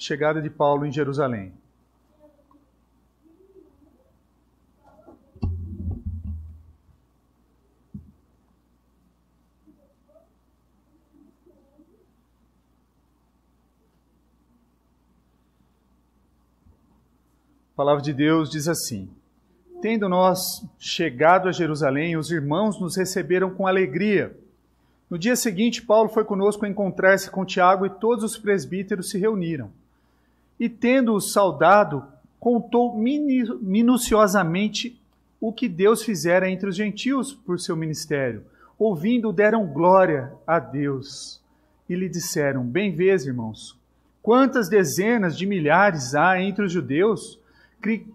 chegada de Paulo em Jerusalém. A palavra de Deus diz assim: tendo nós chegado a Jerusalém, os irmãos nos receberam com alegria. No dia seguinte, Paulo foi conosco a encontrar-se com Tiago e todos os presbíteros se reuniram. E tendo-os saudado, contou minuciosamente o que Deus fizera entre os gentios por seu ministério. Ouvindo, deram glória a Deus. E lhe disseram: bem vês, irmãos, quantas dezenas de milhares há entre os judeus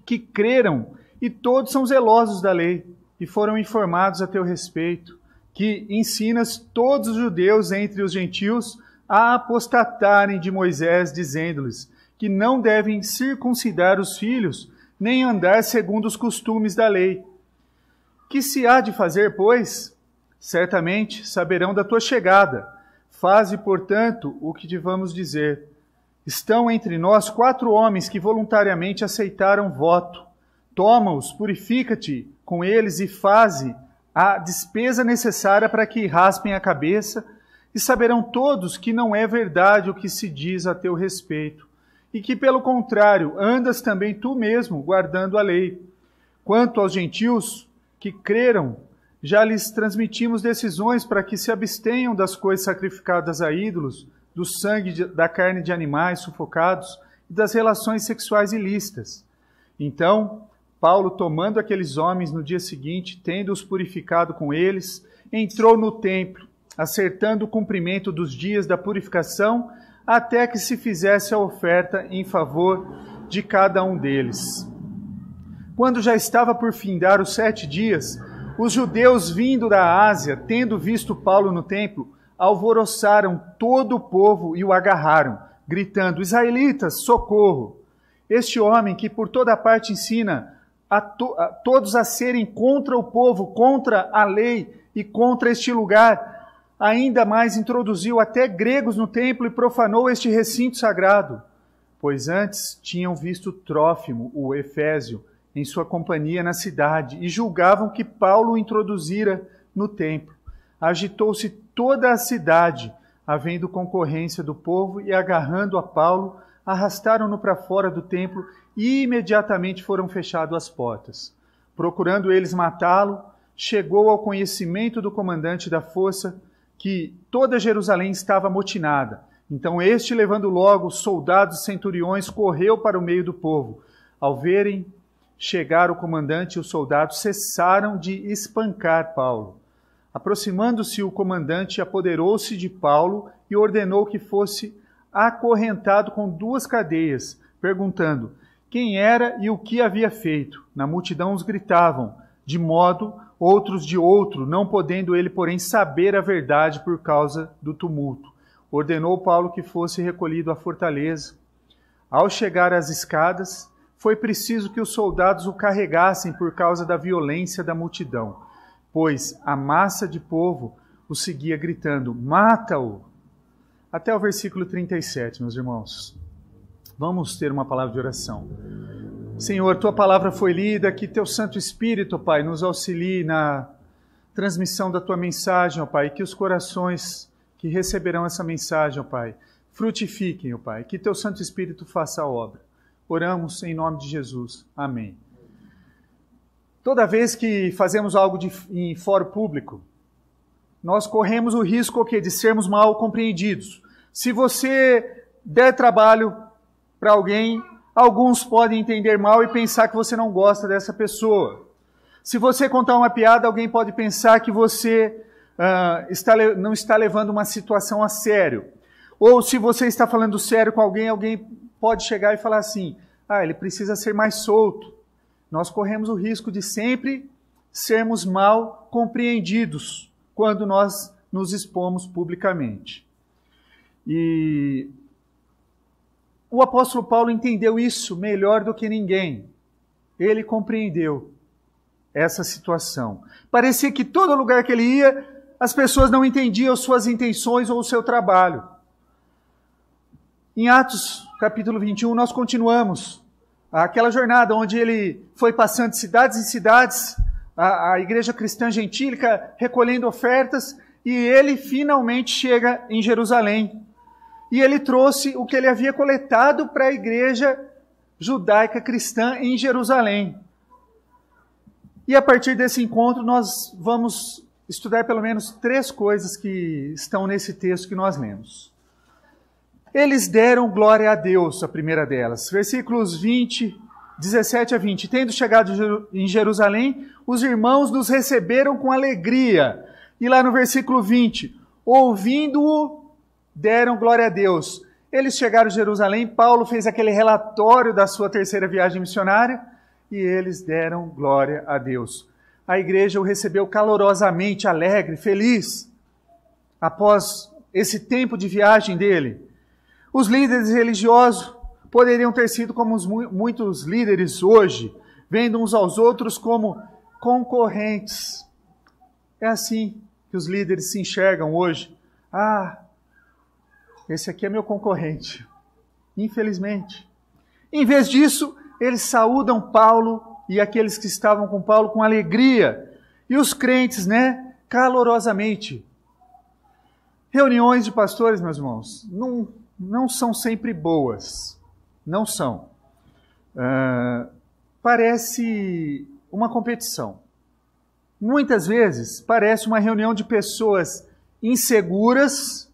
que creram, e todos são zelosos da lei, e foram informados a teu respeito, que ensinas todos os judeus entre os gentios a apostatarem de Moisés, dizendo-lhes que não devem circuncidar os filhos, nem andar segundo os costumes da lei. Que se há de fazer, pois? Certamente saberão da tua chegada. Faze, portanto, o que te vamos dizer. Estão entre nós 4 homens que voluntariamente aceitaram voto. Toma-os, purifica-te com eles e faze a despesa necessária para que raspem a cabeça, e saberão todos que não é verdade o que se diz a teu respeito, e que, pelo contrário, andas também tu mesmo guardando a lei. Quanto aos gentios que creram, já lhes transmitimos decisões para que se abstenham das coisas sacrificadas a ídolos, do sangue da carne de animais sufocados e das relações sexuais ilícitas. Então, Paulo, tomando aqueles homens no dia seguinte, tendo-os purificado com eles, entrou no templo, acertando o cumprimento dos dias da purificação, até que se fizesse a oferta em favor de cada um deles. Quando já estava por findar os 7 dias, os judeus vindo da Ásia, tendo visto Paulo no templo, alvoroçaram todo o povo e o agarraram, gritando: israelitas, socorro! Este homem que por toda parte ensina a todos a serem contra o povo, contra a lei e contra este lugar, ainda mais introduziu até gregos no templo e profanou este recinto sagrado. Pois antes tinham visto Trófimo, o Efésio, em sua companhia na cidade, e julgavam que Paulo o introduzira no templo. Agitou-se toda a cidade, havendo concorrência do povo, e agarrando a Paulo, arrastaram-no para fora do templo, e imediatamente foram fechadas as portas. Procurando eles matá-lo, chegou ao conhecimento do comandante da força que toda Jerusalém estava amotinada. Então este, levando logo soldados e centuriões, correu para o meio do povo. Ao verem chegar o comandante e os soldados, cessaram de espancar Paulo. Aproximando-se o comandante, apoderou-se de Paulo e ordenou que fosse acorrentado com 2 cadeias, perguntando quem era e o que havia feito. Na multidão os gritavam, de modo, outros de outro, não podendo ele, porém, saber a verdade por causa do tumulto. Ordenou Paulo que fosse recolhido à fortaleza. Ao chegar às escadas, foi preciso que os soldados o carregassem por causa da violência da multidão, pois a massa de povo o seguia gritando: mata-o! Até o versículo 37, meus irmãos. Vamos ter uma palavra de oração. Senhor, Tua palavra foi lida, que Teu Santo Espírito, Pai, nos auxilie na transmissão da Tua mensagem, ó Pai, e que os corações que receberão essa mensagem, ó Pai, frutifiquem, ó Pai, que Teu Santo Espírito faça a obra. Oramos em nome de Jesus. Amém. Toda vez que fazemos algo em fórum público, nós corremos o risco de sermos mal compreendidos. Se você der trabalho para alguém, alguns podem entender mal e pensar que você não gosta dessa pessoa. Se você contar uma piada, alguém pode pensar que você não está levando uma situação a sério. Ou se você está falando sério com alguém, alguém pode chegar e falar assim: ele precisa ser mais solto. Nós corremos o risco de sempre sermos mal compreendidos quando nós nos expomos publicamente. E o apóstolo Paulo entendeu isso melhor do que ninguém. Ele compreendeu essa situação. Parecia que todo lugar que ele ia, as pessoas não entendiam suas intenções ou o seu trabalho. Em Atos capítulo 21, nós continuamos aquela jornada onde ele foi passando de cidades em cidades, a igreja cristã gentílica recolhendo ofertas, e ele finalmente chega em Jerusalém. E ele trouxe o que ele havia coletado para a igreja judaica cristã em Jerusalém. E a partir desse encontro nós vamos estudar pelo menos 3 coisas que estão nesse texto que nós lemos. Eles deram glória a Deus, a primeira delas. Versículos 17 a 20. Tendo chegado em Jerusalém, os irmãos nos receberam com alegria. E lá no versículo 20, ouvindo-o, deram glória a Deus. Eles chegaram a Jerusalém, Paulo fez aquele relatório da sua terceira viagem missionária, e eles deram glória a Deus. A igreja o recebeu calorosamente, alegre, feliz, após esse tempo de viagem dele. Os líderes religiosos poderiam ter sido como muitos líderes hoje, vendo uns aos outros como concorrentes. É assim que os líderes se enxergam hoje. Esse aqui é meu concorrente. Infelizmente. Em vez disso, eles saúdam Paulo e aqueles que estavam com Paulo com alegria. E os crentes, calorosamente. Reuniões de pastores, meus irmãos, não são sempre boas. Não são. Parece uma competição. Muitas vezes parece uma reunião de pessoas inseguras,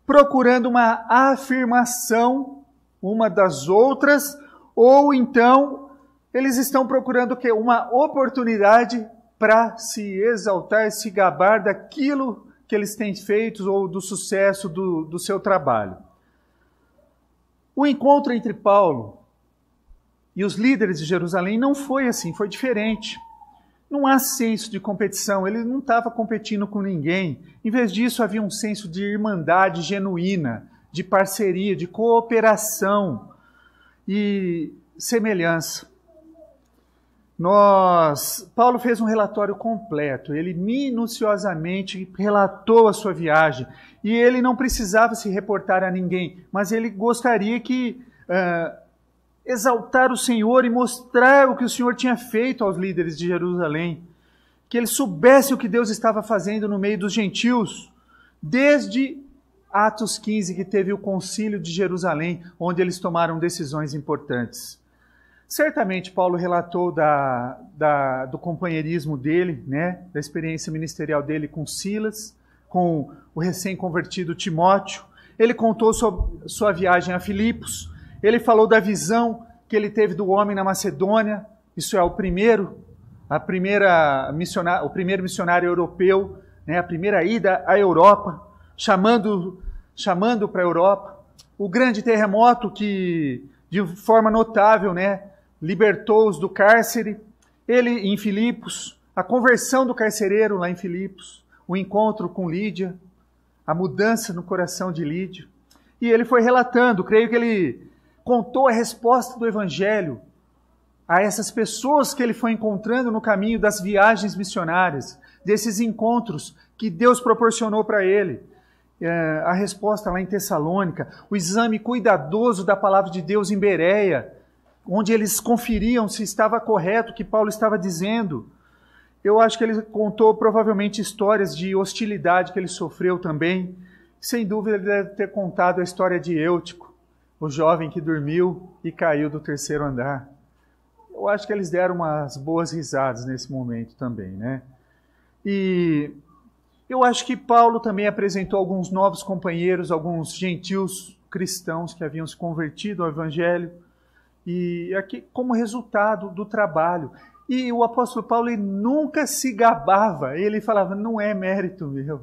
procurando uma afirmação uma das outras, ou então eles estão procurando o quê? Uma oportunidade para se exaltar, se gabar daquilo que eles têm feito ou do sucesso do seu trabalho. O encontro entre Paulo e os líderes de Jerusalém não foi assim, foi diferente. Não há senso de competição, ele não estava competindo com ninguém. Em vez disso, havia um senso de irmandade genuína, de parceria, de cooperação e semelhança. Paulo fez um relatório completo, ele minuciosamente relatou a sua viagem, e ele não precisava se reportar a ninguém, mas ele gostaria que exaltar o Senhor e mostrar o que o Senhor tinha feito aos líderes de Jerusalém, que eles soubessem o que Deus estava fazendo no meio dos gentios, desde Atos 15, que teve o concílio de Jerusalém, onde eles tomaram decisões importantes. Certamente Paulo relatou do companheirismo dele, da experiência ministerial dele com Silas, com o recém-convertido Timóteo. Ele contou sobre sua viagem a Filipos. Ele falou da visão que ele teve do homem na Macedônia. Isso é o primeiro missionário europeu, a primeira ida à Europa, chamando para a Europa. O grande terremoto que, de forma notável, libertou-os do cárcere. Ele em Filipos, a conversão do carcereiro lá em Filipos, o encontro com Lídia, a mudança no coração de Lídia. E ele foi relatando, creio que ele contou a resposta do Evangelho a essas pessoas que ele foi encontrando no caminho das viagens missionárias, desses encontros que Deus proporcionou para ele. A resposta lá em Tessalônica, o exame cuidadoso da palavra de Deus em Bereia, onde eles conferiam se estava correto o que Paulo estava dizendo. Eu acho que ele contou provavelmente histórias de hostilidade que ele sofreu também. Sem dúvida ele deve ter contado a história de Eutico, o jovem que dormiu e caiu do 3º andar. Eu acho que eles deram umas boas risadas nesse momento também, E eu acho que Paulo também apresentou alguns novos companheiros, alguns gentios cristãos que haviam se convertido ao Evangelho, e aqui como resultado do trabalho. E o apóstolo Paulo ele nunca se gabava, ele falava, não é mérito meu,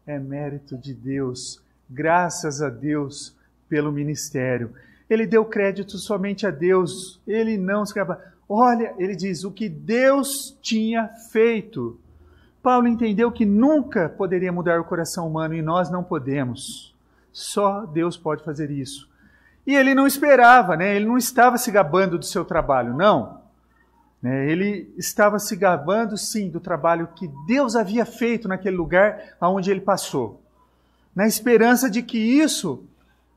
é mérito de Deus, graças a Deus pelo ministério. Ele deu crédito somente a Deus, ele não se gabava. Olha, ele diz, o que Deus tinha feito. Paulo entendeu que nunca poderia mudar o coração humano e nós não podemos. Só Deus pode fazer isso. E ele não esperava, ele não estava se gabando do seu trabalho, não. Ele estava se gabando, sim, do trabalho que Deus havia feito naquele lugar onde ele passou. Na esperança de que isso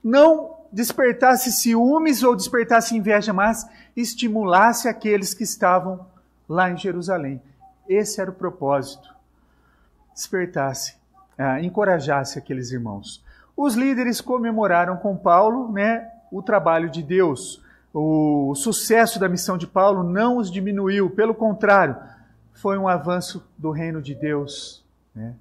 não despertasse ciúmes ou despertasse inveja, mas estimulasse aqueles que estavam lá em Jerusalém. Esse era o propósito. Despertasse, encorajasse aqueles irmãos. Os líderes comemoraram com Paulo, né, o trabalho de Deus. O sucesso da missão de Paulo não os diminuiu, pelo contrário, foi um avanço do reino de Deus, né?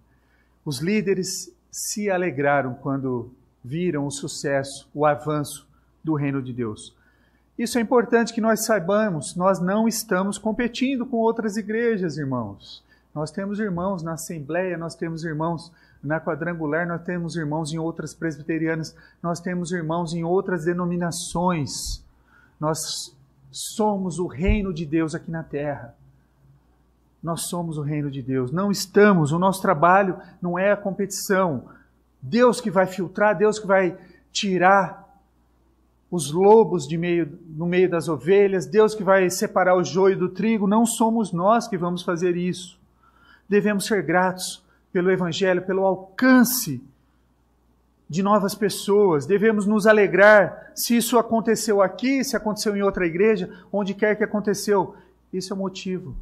Os líderes se alegraram quando viram o sucesso, o avanço do reino de Deus. Isso é importante que nós saibamos, nós não estamos competindo com outras igrejas, irmãos. Nós temos irmãos na Assembleia, nós temos irmãos na Quadrangular, nós temos irmãos em outras presbiterianas, nós temos irmãos em outras denominações. Nós somos o reino de Deus aqui na terra. Nós somos o reino de Deus. Não estamos, o nosso trabalho não é a competição. Deus que vai filtrar, Deus que vai tirar os lobos no meio das ovelhas, Deus que vai separar o joio do trigo. Não somos nós que vamos fazer isso. Devemos ser gratos pelo Evangelho, pelo alcance de novas pessoas. Devemos nos alegrar se isso aconteceu aqui, se aconteceu em outra igreja, onde quer que aconteceu. Isso é o motivo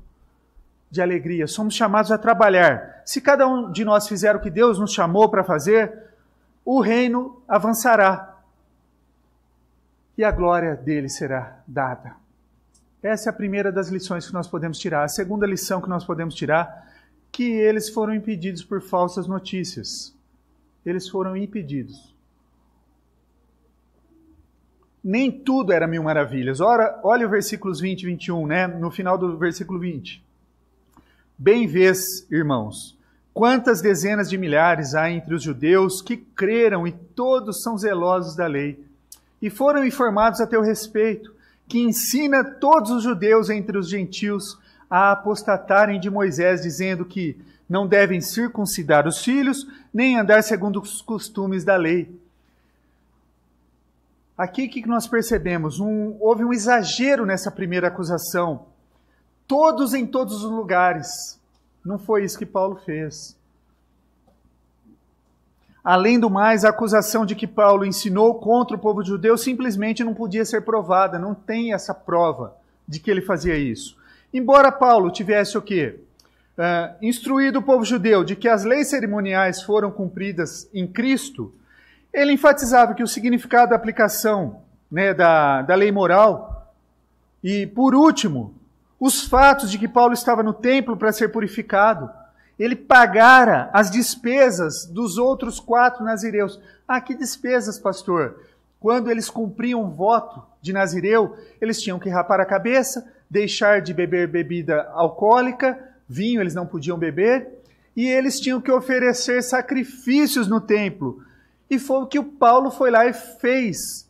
de alegria. Somos chamados a trabalhar. Se cada um de nós fizer o que Deus nos chamou para fazer, o reino avançará e a glória dele será dada. Essa é a primeira das lições que nós podemos tirar. A segunda lição que nós podemos tirar, que eles foram impedidos por falsas notícias. Eles foram impedidos. Nem tudo era mil maravilhas. Olha o versículos 20 e 21, né? No final do versículo 20. Bem vês, irmãos, quantas dezenas de milhares há entre os judeus que creram e todos são zelosos da lei e foram informados a teu respeito, que ensina todos os judeus entre os gentios a apostatarem de Moisés, dizendo que não devem circuncidar os filhos, nem andar segundo os costumes da lei. Aqui o que nós percebemos? Houve um exagero nessa primeira acusação. Todos em todos os lugares. Não foi isso que Paulo fez. Além do mais, a acusação de que Paulo ensinou contra o povo judeu simplesmente não podia ser provada. Não tem essa prova de que ele fazia isso. Embora Paulo tivesse o quê? Instruído o povo judeu de que as leis cerimoniais foram cumpridas em Cristo, ele enfatizava que o significado da aplicação, né, da lei moral, e por último, os fatos de que Paulo estava no templo para ser purificado, ele pagara as despesas dos outros 4 nazireus. Ah, que despesas, pastor? Quando eles cumpriam o voto de nazireu, eles tinham que rapar a cabeça, deixar de beber bebida alcoólica, vinho eles não podiam beber, e eles tinham que oferecer sacrifícios no templo. E foi o que o Paulo foi lá e fez.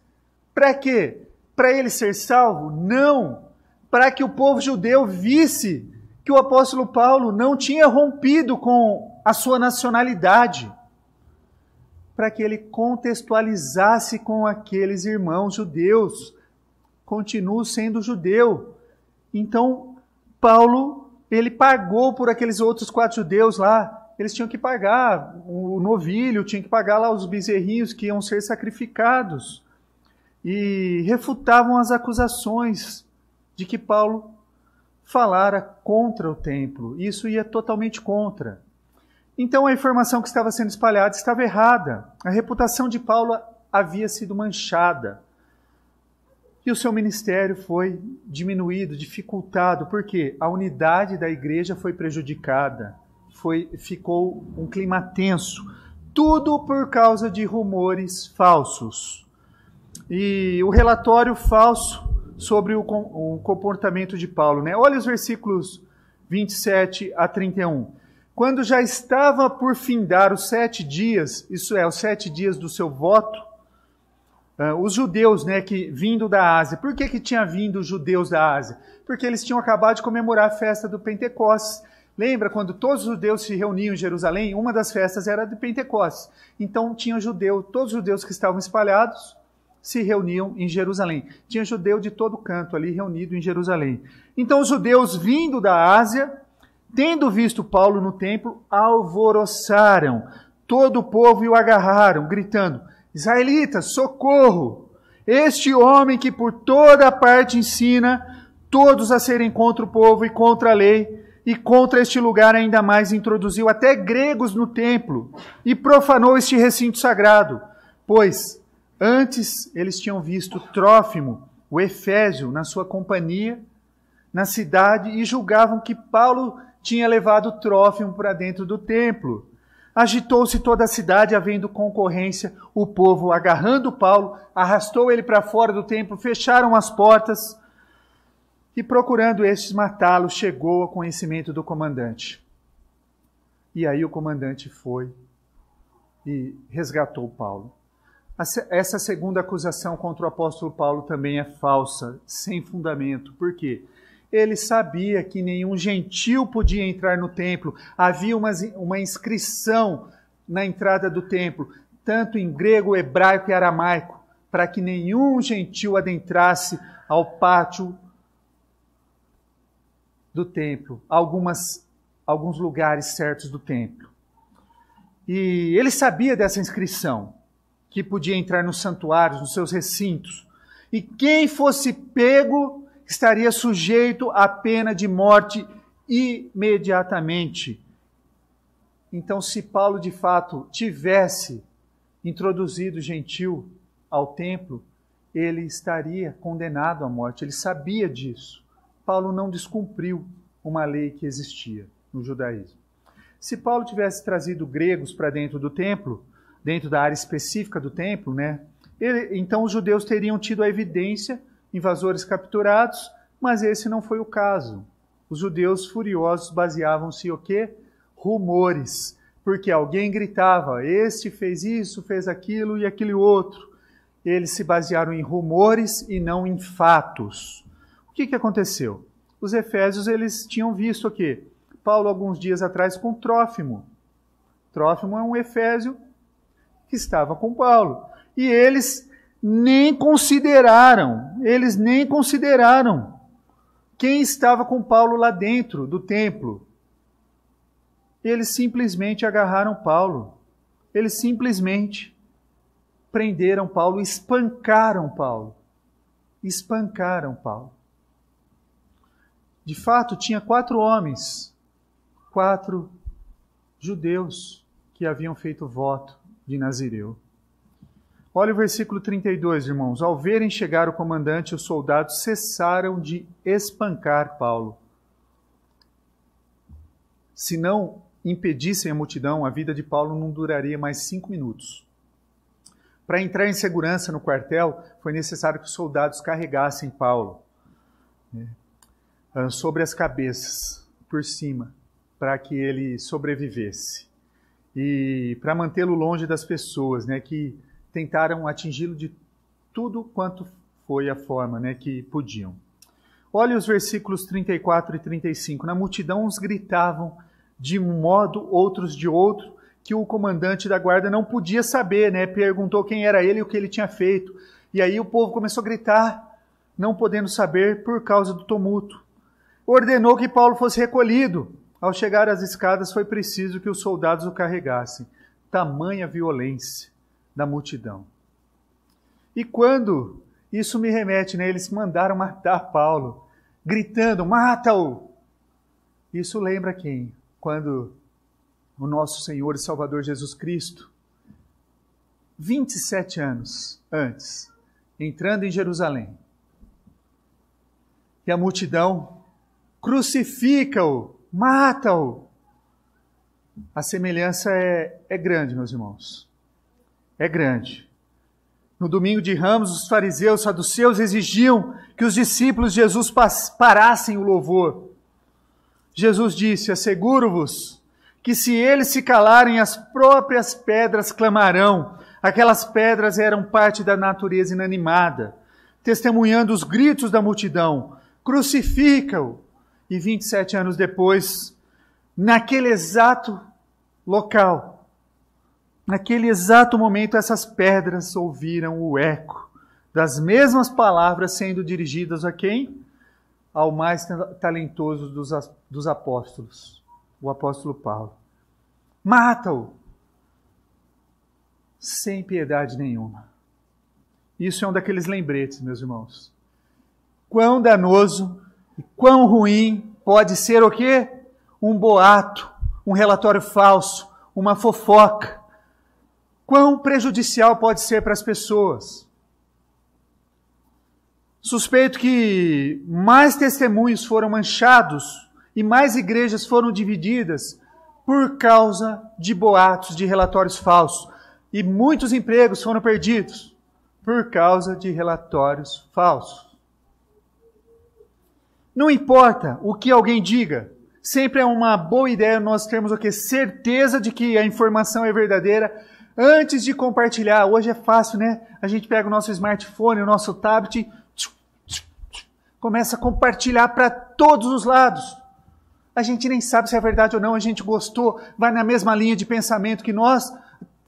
Para quê? Para ele ser salvo? Não! Para que o povo judeu visse que o apóstolo Paulo não tinha rompido com a sua nacionalidade, para que ele contextualizasse com aqueles irmãos judeus, continuo sendo judeu. Então, Paulo, ele pagou por aqueles outros 4 judeus lá, eles tinham que pagar o novilho, tinham que pagar lá os bezerrinhos que iam ser sacrificados, e refutavam as acusações de que Paulo falara contra o templo. Isso ia totalmente contra. Então a informação que estava sendo espalhada estava errada. A reputação de Paulo havia sido manchada. E o seu ministério foi diminuído, dificultado, porque a unidade da igreja foi prejudicada. Ficou um clima tenso. Tudo por causa de rumores falsos. E o relatório falso sobre o comportamento de Paulo, né? Olha os versículos 27 a 31. Quando já estava por findar os 7 dias, isso é, os 7 dias do seu voto, os judeus, né, que vindo da Ásia. Por que tinha vindo os judeus da Ásia? Porque eles tinham acabado de comemorar a festa do Pentecostes. Lembra quando todos os judeus se reuniam em Jerusalém? Uma das festas era de Pentecostes. Então tinha todos os judeus que estavam espalhados se reuniam em Jerusalém. Tinha judeu de todo canto ali reunido em Jerusalém. Então os judeus vindo da Ásia, tendo visto Paulo no templo, alvoroçaram todo o povo e o agarraram, gritando: Israelitas, socorro! Este homem que por toda parte ensina todos a serem contra o povo e contra a lei, e contra este lugar ainda mais introduziu até gregos no templo e profanou este recinto sagrado, pois antes eles tinham visto Trófimo, o Efésio, na sua companhia, na cidade, e julgavam que Paulo tinha levado Trófimo para dentro do templo. Agitou-se toda a cidade, havendo concorrência, o povo, agarrando Paulo, arrastou ele para fora do templo, fecharam as portas, e procurando estes matá-lo, chegou ao conhecimento do comandante. E aí o comandante foi e resgatou Paulo. Essa segunda acusação contra o apóstolo Paulo também é falsa, sem fundamento. Por quê? Ele sabia que nenhum gentil podia entrar no templo. Havia uma inscrição na entrada do templo, tanto em grego, hebraico e aramaico, para que nenhum gentil adentrasse ao pátio do templo, alguns lugares certos do templo. E ele sabia dessa inscrição, que podia entrar nos santuários, nos seus recintos. E quem fosse pego estaria sujeito à pena de morte imediatamente. Então, se Paulo de fato tivesse introduzido gentil ao templo, ele estaria condenado à morte. Ele sabia disso. Paulo não descumpriu uma lei que existia no judaísmo. Se Paulo tivesse trazido gregos para dentro do templo, dentro da área específica do templo, então os judeus teriam tido a evidência, invasores capturados, mas esse não foi o caso. Os judeus furiosos baseavam-se o quê? Rumores, porque alguém gritava, este fez isso, fez aquilo e aquele outro. Eles se basearam em rumores e não em fatos. O que aconteceu? Os efésios, eles tinham visto o quê? Paulo, alguns dias atrás, com Trófimo. Trófimo é um efésio que estava com Paulo. E eles nem consideraram quem estava com Paulo lá dentro do templo. Eles simplesmente agarraram Paulo. Eles simplesmente prenderam Paulo, espancaram Paulo. Espancaram Paulo. De fato, tinha 4 homens, 4 judeus que haviam feito voto de Nazireu. Olha o versículo 32, irmãos. Ao verem chegar o comandante e os soldados, cessaram de espancar Paulo. Se não impedissem a multidão, a vida de Paulo não duraria mais 5 minutos. Para entrar em segurança no quartel, foi necessário que os soldados carregassem Paulo sobre as cabeças, por cima, para que ele sobrevivesse. E para mantê-lo longe das pessoas, que tentaram atingi-lo de tudo quanto foi a forma que podiam. Olha os versículos 34 e 35. Na multidão uns gritavam de um modo, outros de outro, que o comandante da guarda não podia saber, Perguntou quem era ele e o que ele tinha feito. E aí o povo começou a gritar, não podendo saber por causa do tumulto. Ordenou que Paulo fosse recolhido. Ao chegar às escadas, foi preciso que os soldados o carregassem. Tamanha violência da multidão. E quando isso me remete, eles mandaram matar Paulo, gritando, mata-o! Isso lembra quem? Quando o nosso Senhor e Salvador Jesus Cristo, 27 anos antes, entrando em Jerusalém, e a multidão crucifica-o, mata-o. A semelhança é grande, meus irmãos. É grande. No domingo de Ramos, os fariseus, saduceus exigiam que os discípulos de Jesus parassem o louvor. Jesus disse, asseguro-vos que se eles se calarem, as próprias pedras clamarão. Aquelas pedras eram parte da natureza inanimada, testemunhando os gritos da multidão. Crucifica-o! E 27 anos depois, naquele exato local, naquele exato momento, essas pedras ouviram o eco das mesmas palavras sendo dirigidas a quem? Ao mais talentoso dos apóstolos, o apóstolo Paulo. Mata-o! Sem piedade nenhuma. Isso é um daqueles lembretes, meus irmãos. Quão danoso e quão ruim pode ser o quê? Um boato, um relatório falso, uma fofoca. Quão prejudicial pode ser para as pessoas. Suspeito que mais testemunhos foram manchados e mais igrejas foram divididas por causa de boatos, de relatórios falsos. E muitos empregos foram perdidos por causa de relatórios falsos. Não importa o que alguém diga, sempre é uma boa ideia nós termos o quê? Certeza de que a informação é verdadeira antes de compartilhar. Hoje é fácil, né? A gente pega o nosso smartphone, o nosso tablet, começa a compartilhar para todos os lados. A gente nem sabe se é verdade ou não, a gente gostou, vai na mesma linha de pensamento que nós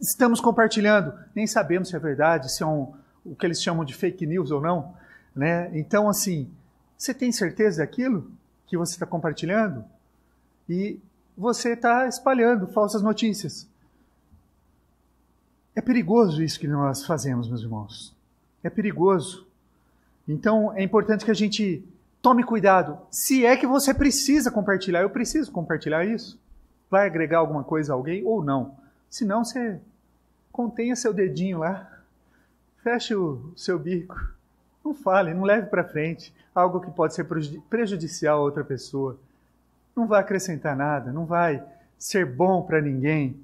estamos compartilhando. Nem sabemos se é verdade, se é o que eles chamam de fake news ou não. Né? Então, assim, você tem certeza daquilo que você está compartilhando? E você está espalhando falsas notícias. É perigoso isso que nós fazemos, meus irmãos. É perigoso. Então, é importante que a gente tome cuidado. Se é que você precisa compartilhar, eu preciso compartilhar isso. Vai agregar alguma coisa a alguém ou não? Se não, você contenha seu dedinho lá. Feche o seu bico. Não fale, não leve para frente algo que pode ser prejudicial a outra pessoa. Não vai acrescentar nada, não vai ser bom para ninguém.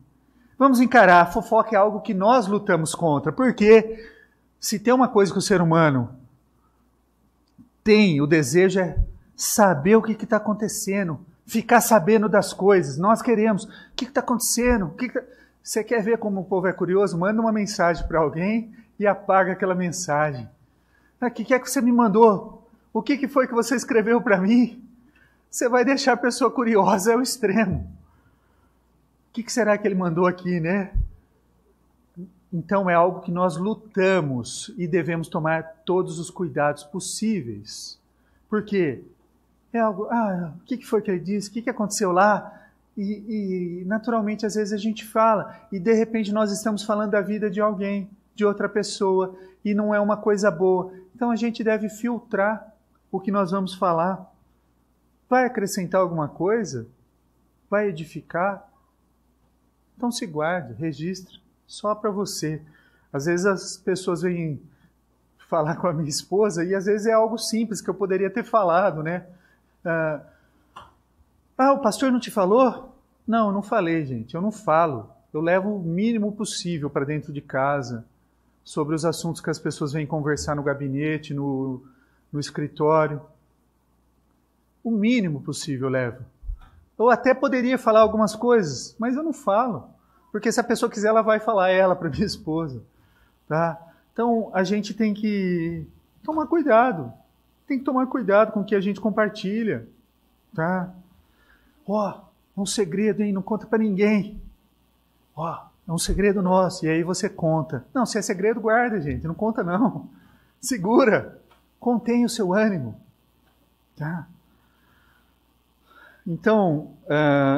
Vamos encarar, a fofoca é algo que nós lutamos contra. Porque se tem uma coisa que o ser humano tem, o desejo é saber o que está acontecendo, ficar sabendo das coisas. Nós queremos. O que está acontecendo? Você quer ver como o povo é curioso? Manda uma mensagem para alguém e apaga aquela mensagem. O que é que você me mandou? O que foi que você escreveu para mim? Você vai deixar a pessoa curiosa ao extremo. O que será que ele mandou aqui, né? Então é algo que nós lutamos e devemos tomar todos os cuidados possíveis. Por quê? É algo, o que foi que ele disse? O que aconteceu lá? E naturalmente às vezes a gente fala e de repente nós estamos falando da vida de alguém, de outra pessoa, e não é uma coisa boa. Então a gente deve filtrar o que nós vamos falar. Vai acrescentar alguma coisa? Vai edificar? Então se guarde, registre. Só para você. Às vezes as pessoas vêm falar com a minha esposa e às vezes é algo simples que eu poderia ter falado, né? O pastor não te falou? Não, não falei, gente. Eu não falo. Eu levo o mínimo possível para dentro de casa sobre os assuntos que as pessoas vêm conversar no gabinete, no escritório. O mínimo possível eu levo. Eu até poderia falar algumas coisas, mas eu não falo. Porque se a pessoa quiser, ela vai falar ela para minha esposa. Tá? Então, a gente tem que tomar cuidado. Tem que tomar cuidado com o que a gente compartilha. Tá? É um segredo, hein? Não conta para ninguém. É um segredo nosso. E aí você conta. Não, se é segredo, guarda, gente. Não conta, não. Segura. Contenha o seu ânimo. Tá? Então,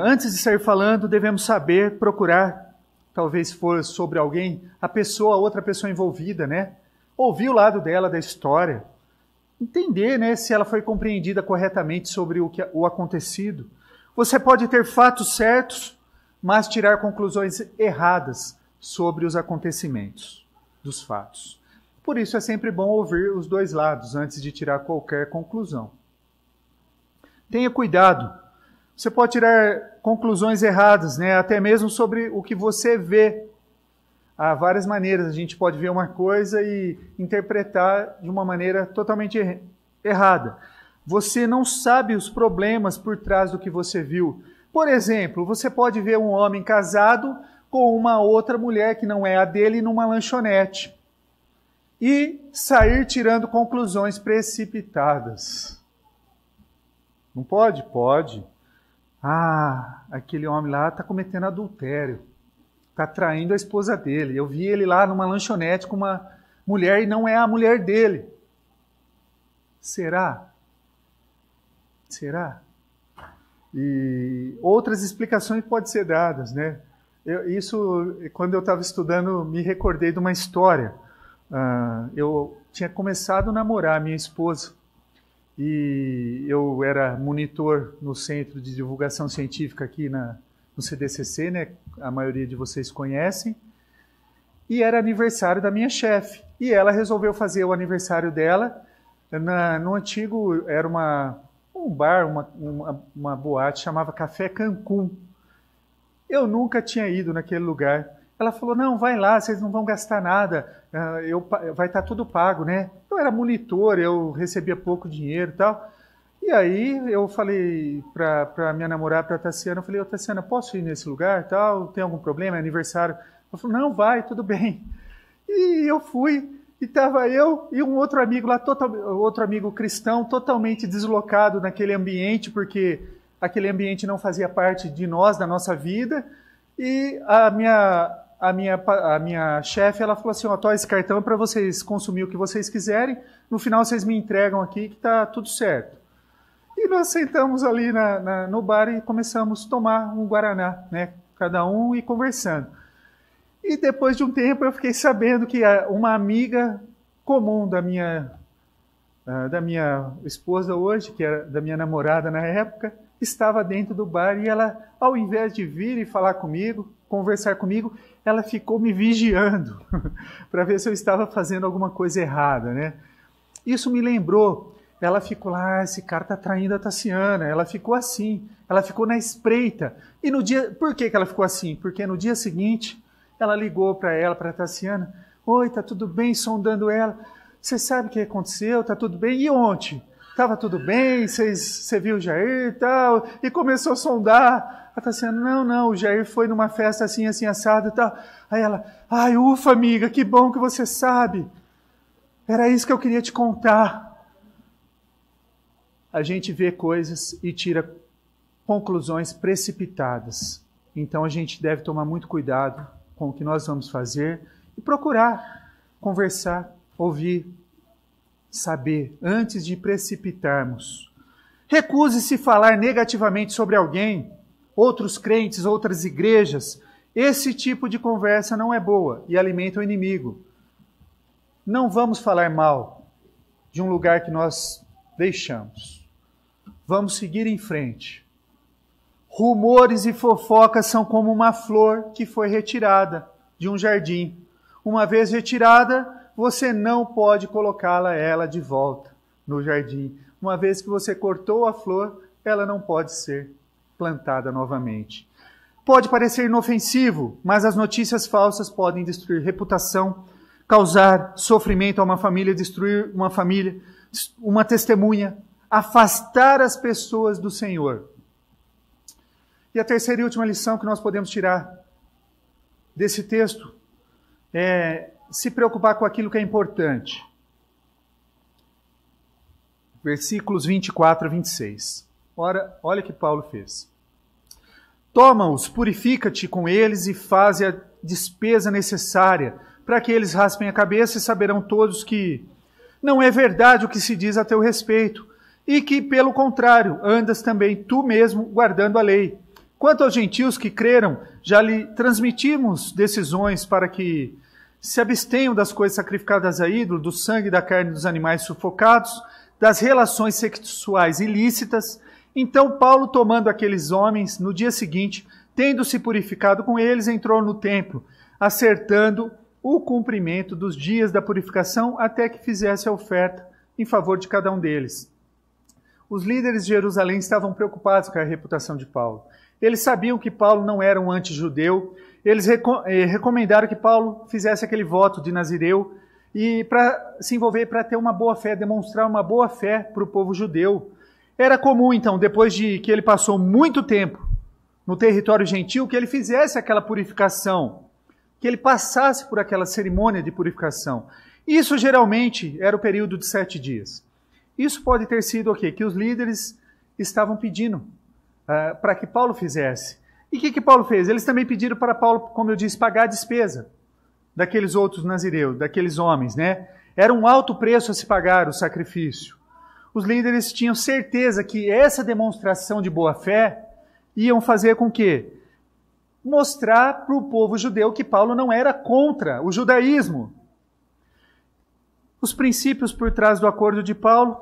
antes de sair falando, devemos saber, procurar, talvez se for sobre alguém, a outra pessoa envolvida, né? Ouvir o lado dela da história. Entender, né, se ela foi compreendida corretamente sobre o acontecido. Você pode ter fatos certos, mas tirar conclusões erradas sobre os acontecimentos, dos fatos. Por isso é sempre bom ouvir os dois lados antes de tirar qualquer conclusão. Tenha cuidado. Você pode tirar conclusões erradas, né? Até mesmo sobre o que você vê. Há várias maneiras. A gente pode ver uma coisa e interpretar de uma maneira totalmente errada. Você não sabe os problemas por trás do que você viu. Por exemplo, você pode ver um homem casado com uma outra mulher que não é a dele numa lanchonete e sair tirando conclusões precipitadas. Não pode? Pode. Aquele homem lá está cometendo adultério. Está traindo a esposa dele. Eu vi ele lá numa lanchonete com uma mulher e não é a mulher dele. Será? Será? E outras explicações podem ser dadas, né? Quando eu estava estudando, me recordei de uma história. eu tinha começado a namorar a minha esposa e eu era monitor no Centro de Divulgação Científica aqui no CDCC, né? A maioria de vocês conhecem. E era aniversário da minha chefe. E ela resolveu fazer o aniversário dela no antigo, era um bar, uma boate, chamava Café Cancún. Eu nunca tinha ido naquele lugar. Ela falou, não, vai lá, vocês não vão gastar nada, vai estar tudo pago, né? Eu era monitor, eu recebia pouco dinheiro e tal. E aí eu falei para minha namorada, para a Tassiana, eu falei, ô Tassiana, posso ir nesse lugar e tal? Tem algum problema? É aniversário? Ela falou, não, vai, tudo bem. E eu fui, e estava eu e um outro amigo lá, outro amigo cristão, totalmente deslocado naquele ambiente, porque aquele ambiente não fazia parte de nós, da nossa vida. E a minha chefe, ela falou assim, ó, esse cartão é para vocês consumir o que vocês quiserem, no final vocês me entregam aqui que está tudo certo. E nós sentamos ali no bar e começamos a tomar um guaraná, né? Cada um e conversando. E depois de um tempo eu fiquei sabendo que uma amiga comum da minha esposa hoje, que era da minha namorada na época, estava dentro do bar e ela, ao invés de vir e falar comigo, conversar comigo, ela ficou me vigiando para ver se eu estava fazendo alguma coisa errada, né? Isso me lembrou. Ela ficou lá, esse cara está traindo a Tassiana. Ela ficou assim, ela ficou na espreita. E no dia, por que ela ficou assim? Porque no dia seguinte, ela ligou para a Tassiana. Oi, tá tudo bem? Sondando ela. Você sabe o que aconteceu? Tá tudo bem? E ontem? Tava tudo bem? Você viu o Jair e tal? E começou a sondar. A Tassiana, não, o Jair foi numa festa assim, assim, assado e tal. Aí ela, ai, ufa, amiga, que bom que você sabe. Era isso que eu queria te contar. A gente vê coisas e tira conclusões precipitadas. Então a gente deve tomar muito cuidado com o que nós vamos fazer e procurar conversar, ouvir, saber, antes de precipitarmos. Recuse-se falar negativamente sobre alguém, outros crentes, outras igrejas. Esse tipo de conversa não é boa e alimenta o inimigo. Não vamos falar mal de um lugar que nós deixamos. Vamos seguir em frente. Rumores e fofocas são como uma flor que foi retirada de um jardim. Uma vez retirada, você não pode colocá-la de volta no jardim. Uma vez que você cortou a flor, ela não pode ser plantada novamente. Pode parecer inofensivo, mas as notícias falsas podem destruir reputação, causar sofrimento a uma família, destruir uma família, uma testemunha, afastar as pessoas do Senhor. E a terceira e última lição que nós podemos tirar desse texto é se preocupar com aquilo que é importante. Versículos 24 a 26. Olha o que Paulo fez. Toma-os, purifica-te com eles e faze a despesa necessária, para que eles raspem a cabeça e saberão todos que não é verdade o que se diz a teu respeito, e que, pelo contrário, andas também tu mesmo guardando a lei. Quanto aos gentios que creram, já lhe transmitimos decisões para que se abstenham das coisas sacrificadas a ídolo, do sangue e da carne dos animais sufocados, das relações sexuais ilícitas. Então Paulo, tomando aqueles homens, no dia seguinte, tendo-se purificado com eles, entrou no templo, acertando o cumprimento dos dias da purificação até que fizesse a oferta em favor de cada um deles. Os líderes de Jerusalém estavam preocupados com a reputação de Paulo. Eles sabiam que Paulo não era um anti-judeu. Eles recomendaram que Paulo fizesse aquele voto de Nazireu e para se envolver, para ter uma boa fé, demonstrar uma boa fé para o povo judeu. Era comum, então, depois de que ele passou muito tempo no território gentil, que ele fizesse aquela purificação, que ele passasse por aquela cerimônia de purificação. Isso geralmente era o período de 7 dias. Isso pode ter sido o quê? Que os líderes estavam pedindo para que Paulo fizesse. E o que Paulo fez? Eles também pediram para Paulo, como eu disse, pagar a despesa daqueles outros nazireus, daqueles homens, né? Era um alto preço a se pagar o sacrifício. Os líderes tinham certeza que essa demonstração de boa-fé iam fazer com que mostrar para o povo judeu que Paulo não era contra o judaísmo. os princípios por trás do acordo de Paulo.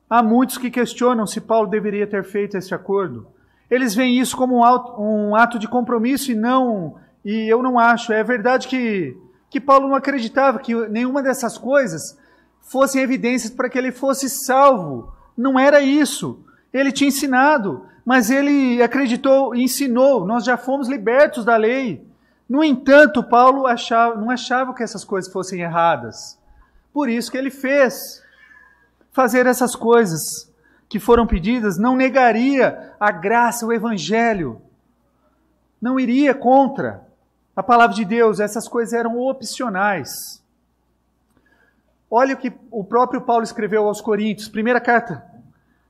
Há muitos que questionam se Paulo deveria ter feito esse acordo. Eles veem isso como um ato de compromisso e eu não acho. É verdade que Paulo não acreditava que nenhuma dessas coisas fossem evidências para que ele fosse salvo. Não era isso. Ele tinha ensinado, mas ele acreditou e ensinou. Nós já fomos libertos da lei. No entanto, Paulo não achava que essas coisas fossem erradas. Por isso que ele fez. Fazer essas coisas que foram pedidas não negaria a graça, o evangelho. Não iria contra a palavra de Deus. Essas coisas eram opcionais. Olha o que o próprio Paulo escreveu aos Coríntios. Primeira carta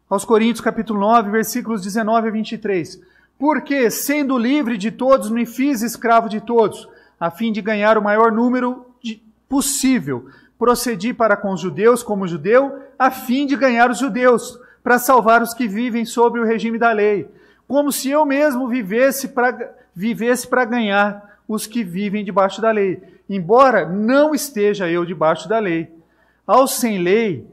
aos Coríntios, capítulo 9, versículos 19 a 23. Porque, sendo livre de todos, me fiz escravo de todos, a fim de ganhar o maior número possível. Procedi para com os judeus como judeu, a fim de ganhar os judeus, para salvar os que vivem sob o regime da lei, como se eu mesmo vivesse para ganhar os que vivem debaixo da lei, embora não esteja eu debaixo da lei. Aos sem lei,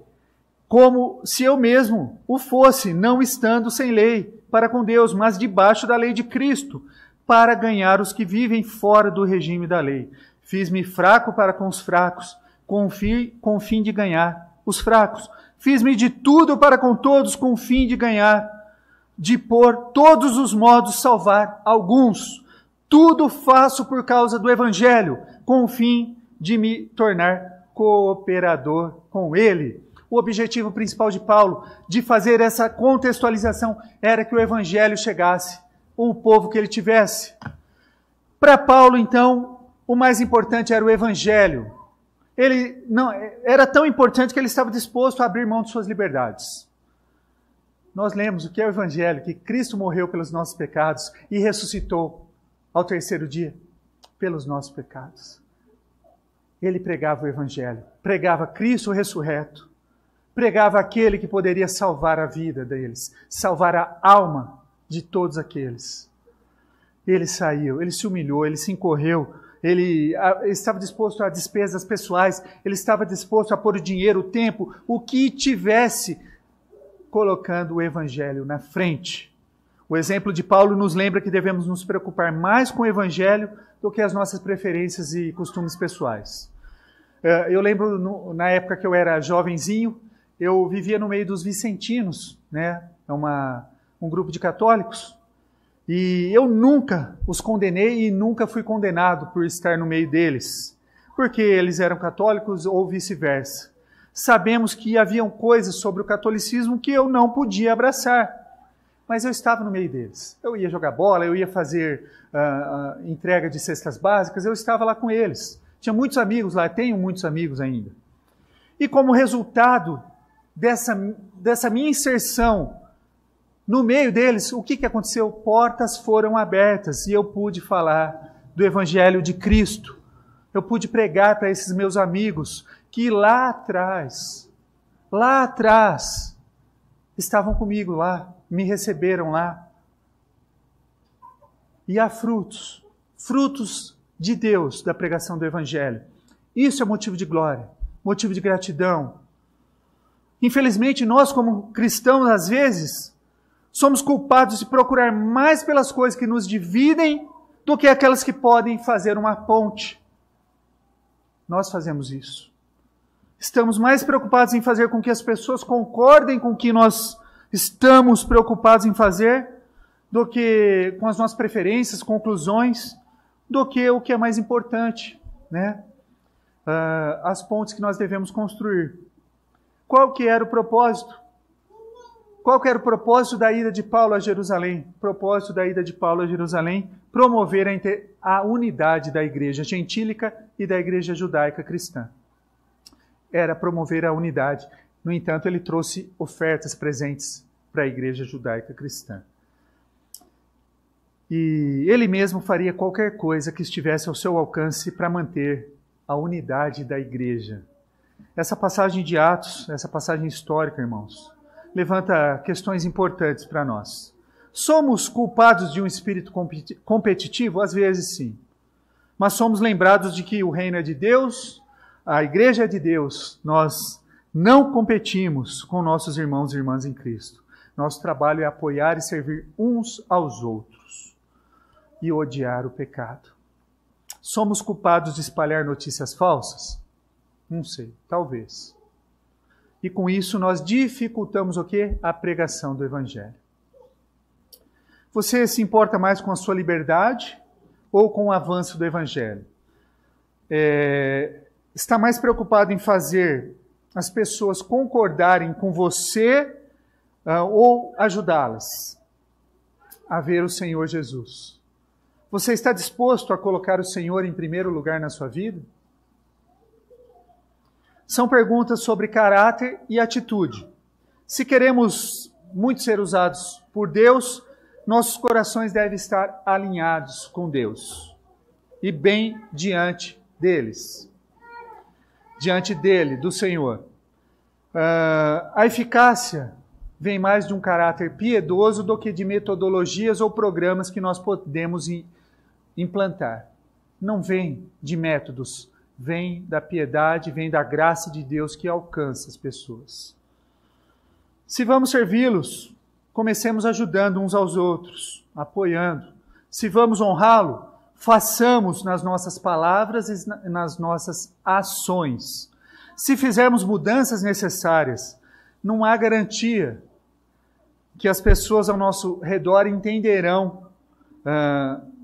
como se eu mesmo o fosse, não estando sem lei para com Deus, mas debaixo da lei de Cristo, para ganhar os que vivem fora do regime da lei. Fiz-me fraco para com os fracos, com o fim de ganhar os fracos. Fiz-me de tudo para com todos, com o fim de ganhar, de por todos os modos salvar alguns. Tudo faço por causa do Evangelho, com o fim de me tornar cooperador com ele. O objetivo principal de Paulo, de fazer essa contextualização, era que o Evangelho chegasse, ou o povo que ele tivesse. Para Paulo, então, o mais importante era o Evangelho. Ele não era tão importante que ele estava disposto a abrir mão de suas liberdades. Nós lemos o que é o Evangelho, que Cristo morreu pelos nossos pecados e ressuscitou ao terceiro dia pelos nossos pecados. Ele pregava o Evangelho, pregava Cristo ressurreto, pregava aquele que poderia salvar a vida deles, salvar a alma de todos aqueles. Ele saiu, ele se humilhou, ele se encorreu, ele estava disposto a despesas pessoais, ele estava disposto a pôr o dinheiro, o tempo, o que tivesse, colocando o Evangelho na frente. O exemplo de Paulo nos lembra que devemos nos preocupar mais com o Evangelho do que as nossas preferências e costumes pessoais. Eu lembro, na época que eu era jovenzinho, eu vivia no meio dos vicentinos, né? Um grupo de católicos, e eu nunca os condenei e nunca fui condenado por estar no meio deles, porque eles eram católicos ou vice-versa. Sabemos que haviam coisas sobre o catolicismo que eu não podia abraçar, mas eu estava no meio deles. Eu ia jogar bola, eu ia fazer entrega de cestas básicas, eu estava lá com eles. Tinha muitos amigos lá, tenho muitos amigos ainda. E como resultado dessa minha inserção no meio deles, o que aconteceu? Portas foram abertas e eu pude falar do Evangelho de Cristo. Eu pude pregar para esses meus amigos que lá atrás, estavam comigo lá, me receberam lá. E há frutos de Deus da pregação do Evangelho. Isso é motivo de glória, motivo de gratidão. Infelizmente, nós como cristãos, às vezes, somos culpados de procurar mais pelas coisas que nos dividem do que aquelas que podem fazer uma ponte. Nós fazemos isso. Estamos mais preocupados em fazer com que as pessoas concordem com o que nós estamos preocupados em fazer do que com as nossas preferências, conclusões, do que o que é mais importante, né? As pontes que nós devemos construir. Qual que era o propósito? Qual que era o propósito da ida de Paulo a Jerusalém? O propósito da ida de Paulo a Jerusalém? Promover a unidade da igreja gentílica e da igreja judaica cristã. Era promover a unidade. No entanto, ele trouxe ofertas presentes para a igreja judaica cristã. E ele mesmo faria qualquer coisa que estivesse ao seu alcance para manter a unidade da igreja. Essa passagem de Atos, essa passagem histórica, irmãos, levanta questões importantes para nós. Somos culpados de um espírito competitivo? Às vezes sim. Mas somos lembrados de que o reino é de Deus, a igreja de Deus, nós não competimos com nossos irmãos e irmãs em Cristo. Nosso trabalho é apoiar e servir uns aos outros e odiar o pecado. Somos culpados de espalhar notícias falsas? Não sei, talvez. E com isso nós dificultamos o quê? A pregação do Evangelho. Você se importa mais com a sua liberdade ou com o avanço do Evangelho? Está mais preocupado em fazer as pessoas concordarem com você ou ajudá-las a ver o Senhor Jesus? Você está disposto a colocar o Senhor em primeiro lugar na sua vida? São perguntas sobre caráter e atitude. Se queremos muito ser usados por Deus, nossos corações devem estar alinhados com Deus e bem diante deles, diante dele, do Senhor. A eficácia vem mais de um caráter piedoso do que de metodologias ou programas que nós podemos implantar. Não vem de métodos, vem da piedade, vem da graça de Deus que alcança as pessoas. Se vamos servi-los, comecemos ajudando uns aos outros, apoiando. Se vamos honrá-lo, façamos nas nossas palavras e nas nossas ações. Se fizermos mudanças necessárias, não há garantia que as pessoas ao nosso redor entenderão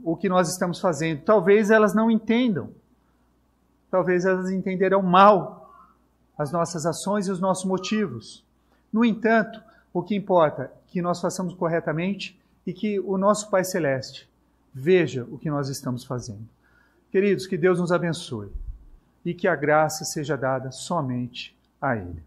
o que nós estamos fazendo. Talvez elas não entendam. Talvez elas entenderão mal as nossas ações e os nossos motivos. No entanto, o que importa é que nós façamos corretamente e que o nosso Pai Celeste veja o que nós estamos fazendo. Queridos, que Deus nos abençoe e que a graça seja dada somente a Ele.